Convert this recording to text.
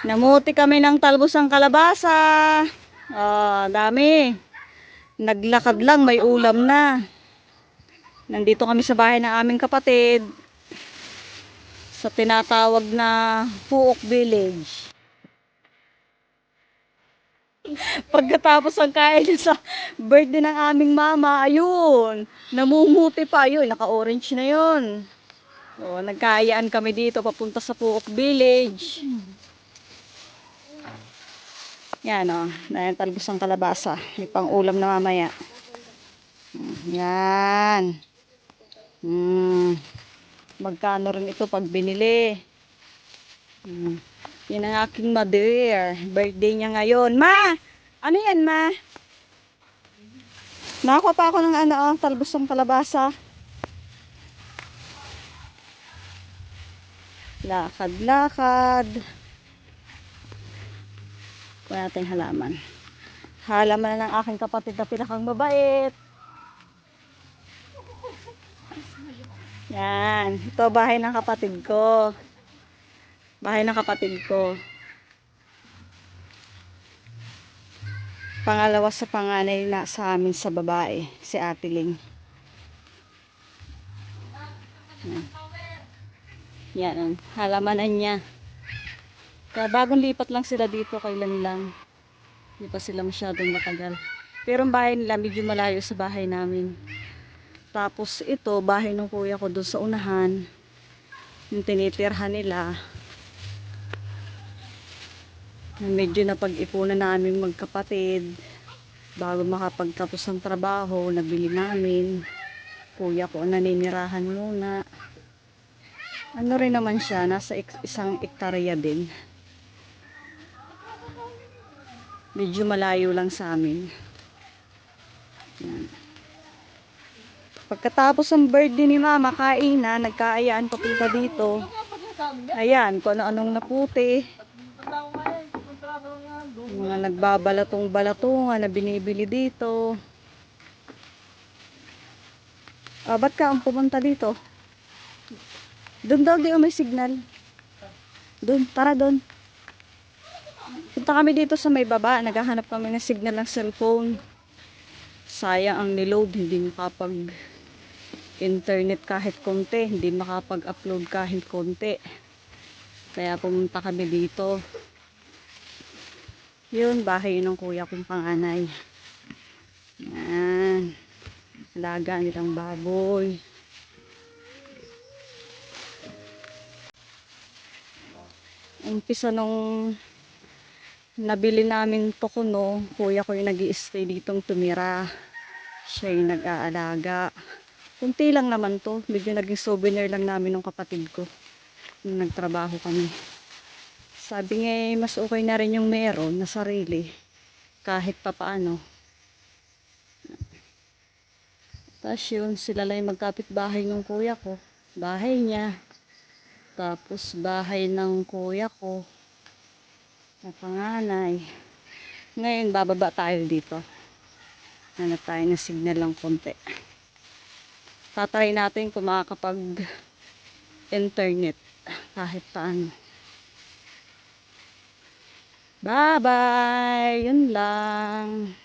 Namuti kami ng talbosang kalabasa. Dami. Naglakad lang, may ulam na. Nandito kami sa bahay ng aming kapatid. Sa tinatawag na Puok Village. Pagkatapos ang kain sa birthday ng aming mama, ayun, namumuti pa, ayun, naka-orange na yun. Nagkaayaan kami dito papunta sa Puok Village. Yan dahil talbos ng kalabasa. May pang ulam na mamaya. Yan. Magkano rin ito pag binili. Yan ang aking mother. Birthday niya ngayon. Ma! Ano yan, ma? Nakakuha pa ako ng talbos ng kalabasa. Lakad-lakad. Kuha natin halaman. Halaman ng aking kapatid na pinakang mabait. Yan. Ito bahay ng kapatid ko. Bahay ng kapatid ko. Pangalawa sa panganay na sa amin sa babae, si Ate Ling. Yan ang halamanan niya. Kaya bagong lipat lang sila dito, kailan lang. Hindi pa sila masyadong matagal. Pero ang bahay nila medyo malayo sa bahay namin. Tapos ito, bahay ng kuya ko doon sa unahan. Yung tinitirhan nila. Medyo napag-ipunan namin magkapatid. Bago makapagtapos ng trabaho, nabili namin. Kuya ko naninirahan muna. Ano rin naman siya, nasa isang ektarya din. Medyo malayo lang sa amin. Yan. Pagkatapos ng birthday ni mama, kainan, nagkaayaan papunta dito. Ayan, kung ano-anong naputi. Mga nagbabalatong-balatungan na binibili dito. Ba't ka ang pumunta dito? Doon daw, di may signal. Doon, tara doon. Punta kami dito sa may baba. Naghahanap kami ng signal ng cellphone. Sayang ang niload. Hindi makapag internet kahit konti. Hindi makapag-upload kahit konti. Kaya pumunta kami dito. Yun, bahay ng kuya kong panganay. Yan. Alaga nilang baboy. Umpisa nung nabili namin tokono, kuya ko yung nag-i-stay ditong tumira. Siya yung nag-aalaga. Kunti lang naman to. Medyo naging souvenir lang namin ng kapatid ko. Nung nagtrabaho kami. Sabi nga mas okay na rin yung meron na sarili. Kahit pa paano. Tapos yun, sila lang yung magkapit-bahay ng kuya ko. Bahay niya. Tapos bahay ng kuya ko. Na panganay. Ngayon, bababa tayo dito. Hanap tayo ng signal lang konti. Tatry natin kung makakapag-internet. Kahit paano. Bye-bye! Yun lang.